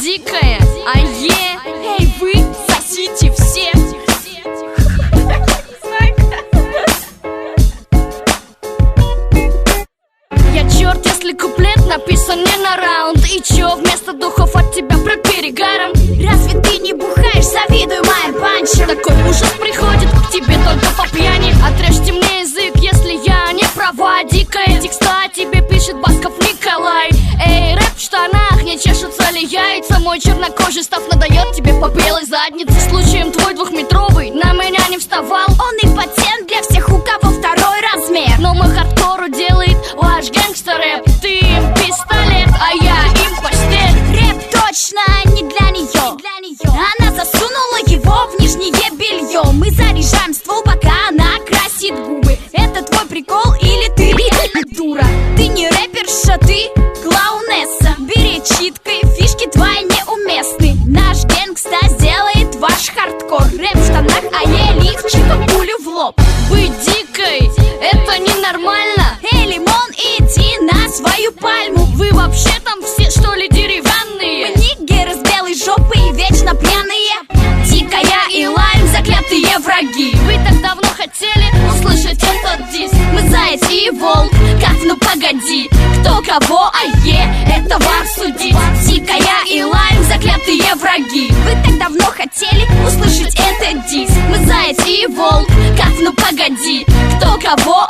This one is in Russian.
дикая, эй, вы сосите все. Я черт, если куплет написан не на раунд. И чё, вместо духов от тебя про перегаром? Разве ты не бухаешь, завидуй моим панчам? Такой ужас приходит к тебе только по пьяни. Отрежьте мне язык, если я не права. Дикая текста тебе пишет Басков Николай. Эй, рэп в штанах, не чешутся ли яйца? Мой чернокожий став надает тебе по белой заднице. Случаем твой двухметровый на меня не вставал. Он импотент для всех, у кого второй размер. Но мой хардкору делает ваш гангстер-рэп. Ты им пистолет, а я им паштет. Рэп точно не для нее. Она засунула его в нижнее белье. Мы заряжаем ствол, пока она красит губы. Это твой прикол или ты реально дура? Ты не рэперша, ты клоунесса. Бери читкой, фишки твои неуместны. Наш гэнгста сделает ваш хардкор. Рэп в штанах, а ей лифчика пулю в лоб. Вы дикой, это ненормально. Эй, лимон, иди на свою пальму. Вы вообще там все что ли деревянные? Мы нигеры с белой жопой и вечно пьяные. Дикая и лайм, заклятые враги. Вы так давно хотели услышать этот диск. Мы заяц и волк, как ну погоди. Кто кого, это вам судить. Дикая и лайм, заклятые враги. Вы так давно хотели услышать этот диск. Мы заяц и волк, как ну погоди. Кто кого,